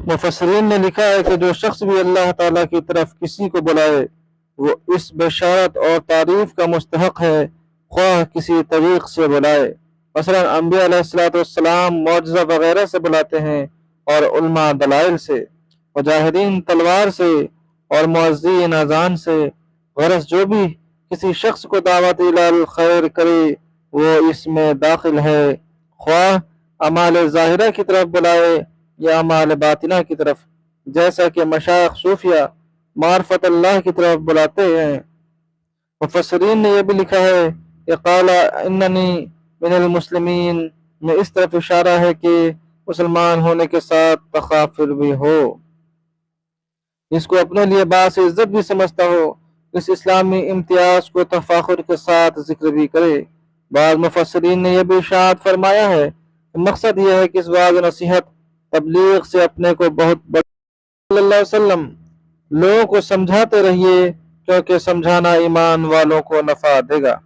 مفسرین نے لکھا ہے کہ جو شخص بھی اللہ تعالیٰ کی طرف کسی کو بلائے وہ اس بشارت اور تعریف کا مستحق ہے، خواہ کسی طریق سے بلائے۔ مثلا انبیاء علیہ السلام معجزہ وغیرہ سے بلاتے ہیں، اور علماء دلائل سے، مجاہدین تلوار سے، اور معزین اذان سے۔ غرض جو بھی کسی شخص کو دعوت الخیر کرے وہ اس میں داخل ہے، خواہ اعمال ظاہرہ کی طرف بلائے یا اعمال باطنہ کی طرف، جیسا کہ مشائخ صوفیہ معرفت اللہ کی طرف بلاتے ہیں۔ مفسرین نے یہ بھی لکھا ہے کہ قال اننی من المسلمین میں اس طرف اشارہ ہے کہ مسلمان ہونے کے ساتھ تغافل بھی ہو، جس کو اپنے لیے باعث عزت بھی سمجھتا ہو، اس اسلامی امتیاز کو تفاخر کے ساتھ ذکر بھی کرے۔ بعض مفسرین نے یہ بھی ارشاد فرمایا ہے کہ مقصد یہ ہے کہ اس وعظ و نصیحت تبلیغ سے اپنے کو بہت بڑا صلی اللہ علیہ وسلم لوگوں کو سمجھاتے رہیے، کیونکہ سمجھانا ایمان والوں کو نفع دے گا۔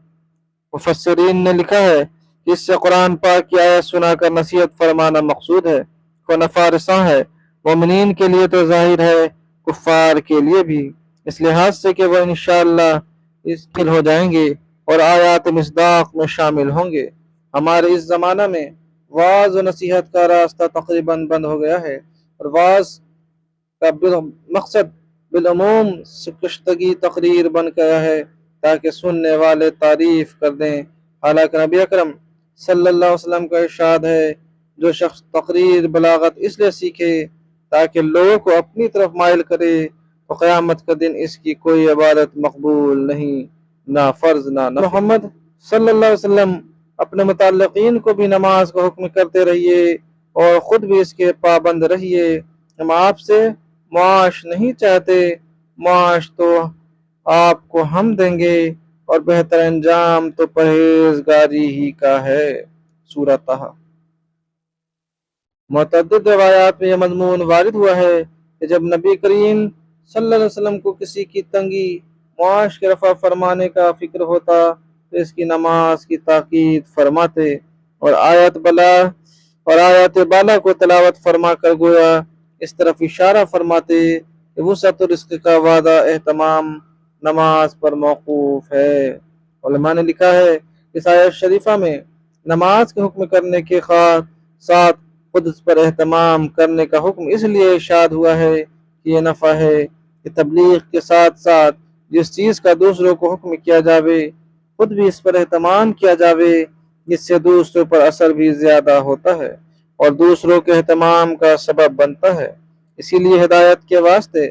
مفسرین نے لکھا ہے کہ اس سے قرآن پاک کی آیت سنا کر نصیحت فرمانا مقصود ہے، کو نفع رساں ہے، مومنین کے لیے تو ظاہر ہے، کفار کے لیے بھی، اس لحاظ سے کہ وہ انشاءاللہ داخل ہو جائیں گے اور آیات مصداق میں شامل ہوں گے۔ ہمارے اس زمانہ میں وعظ و نصیحت کا راستہ تقریباً بند ہو گیا ہے، اور وعظ کا مقصد بالعموم سکشتگی تقریر بن گیا ہے تاکہ سننے والے تعریف کر دیں، حالانکہ نبی اکرم صلی اللہ علیہ وسلم کا ارشاد ہے جو شخص تقریر بلاغت اس لیے سیکھے تاکہ لوگوں کو اپنی طرف مائل کرے تو قیامت کا دن اس کی کوئی عبادت مقبول نہیں، نہ فرض نہ نفل۔ محمد صلی اللہ علیہ وسلم اپنے متعلقین کو بھی نماز کا حکم کرتے رہیے اور خود بھی اس کے پابند رہیے۔ ہم آپ سے معاش نہیں چاہتے، معاش تو آپ کو ہم دیں گے، اور بہتر انجام تو پرہیزگاری ہی کا ہے۔ سورہ طہ۔ متعدد روایات میں یہ مضمون وارد ہوا ہے کہ جب نبی کریم صلی اللہ علیہ وسلم کو کسی کی تنگی معاش کے رفع فرمانے کا فکر ہوتا تو اس کی نماز کی تاکید فرماتے اور آیت بالا کو تلاوت فرما کر گویا اس طرف اشارہ فرماتے کہ وسعت رزق کا وعدہ اہتمام نماز پر موقوف ہے۔ علماء نے لکھا ہے اس آیت شریفہ میں نماز کے حکم کرنے کے ساتھ خود اس پر اہتمام کرنے کا حکم اس لیے ارشاد ہوا ہے کہ یہ نفع ہے کہ تبلیغ کے ساتھ ساتھ جس چیز کا دوسروں کو حکم کیا جاوے خود بھی اس پر اہتمام کیا جاوے، جس سے دوسروں پر اثر بھی زیادہ ہوتا ہے اور دوسروں کے اہتمام کا سبب بنتا ہے۔ اسی لیے ہدایت کے واسطے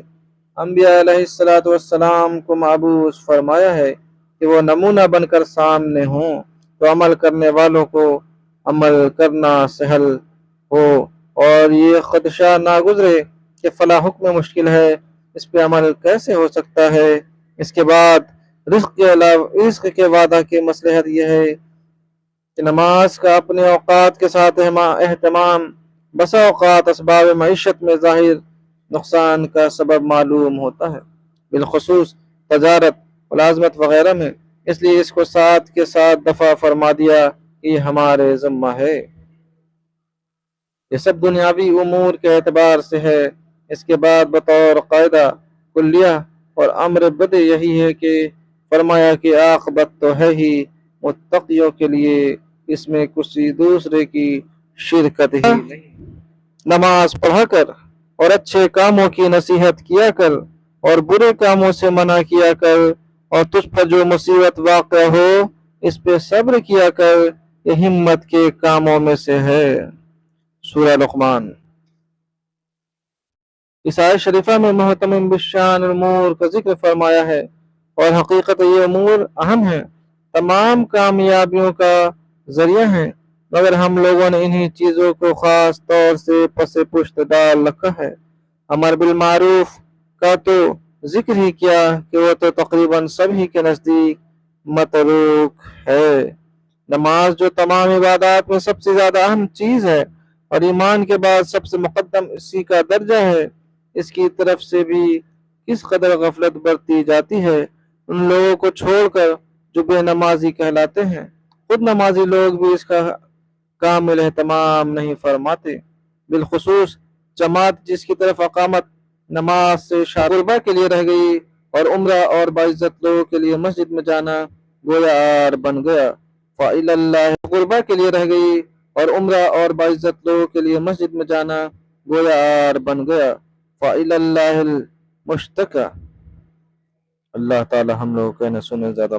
انبیاء علیہ السلام کو مبعوث فرمایا ہے کہ وہ نمونہ بن کر سامنے ہوں تو عمل کرنے والوں کو عمل کرنا سہل ہو، اور یہ خدشہ نہ گزرے کہ فلاں حکم مشکل ہے، اس پہ عمل کیسے ہو سکتا ہے۔ اس کے بعد رزق کے وعدہ کی مصلحت یہ ہے کہ نماز کا اپنے اوقات کے ساتھ اہتمام بسا اوقات اسباب معیشت میں ظاہر نقصان کا سبب معلوم ہوتا ہے، بالخصوص تجارت ملازمت وغیرہ میں، اس لیے اس کو ساتھ کے ساتھ دفع فرما دیا کہ یہ ہمارے ذمہ ہے۔ یہ سب دنیاوی امور کے اعتبار سے ہے۔ اس کے بعد بطور قاعدہ کلیہ اور امر بد یہی ہے کہ فرمایا کہ عاقبت تو ہے ہی متقیوں کے لیے، اس میں کسی دوسرے کی شرکت ہی نہیں۔ نماز پڑھا کر اور اچھے کاموں کی نصیحت کیا کر اور برے کاموں سے منع کیا کر، اور تجھ پر جو مصیبت واقع ہو اس پہ صبر کیا کر، یہ ہمت کے کاموں میں سے ہے۔ سورہ لقمان۔ اس آیت شریفہ میں محتمم بالشان امور کا ذکر فرمایا ہے، اور حقیقت یہ امور اہم ہیں، تمام کامیابیوں کا ذریعہ ہیں، مگر ہم لوگوں نے انہی چیزوں کو خاص طور سے پس پشت ڈال رکھا ہے۔ امر بالمعروف کا تو ذکر ہی کیا کہ وہ تو تقریباً سبھی کے نزدیک متروک ہے۔ نماز جو تمام عبادات میں سب سے زیادہ اہم چیز ہے اور ایمان کے بعد سب سے مقدم اسی کا درجہ ہے، اس کی طرف سے بھی کس قدر غفلت برتی جاتی ہے ان لوگوں کو چھوڑ کر جو بے نمازی کہلاتے ہیں۔ خود نمازی لوگ بھی اس کا کامل اہتمام نہیں فرماتے، بالخصوص جماعت جس کی طرف اقامت نماز سے غربا کے لیے رہ گئی، اور عمرہ اور باعزت لوگوں کے لیے مسجد میں جانا گویا عار بن گیا۔ فَإِلَى اللَّهِ غربا کے لیے رہ گئی، اور عمرہ اور باعزت لوگوں کے لیے مسجد میں جانا گویا عار بن گیا۔ فَإِلَى اللَّهِ الْمُشْتَكَى۔ اللہ تعالی ہم لوگوں کو نہ سنے زیادہ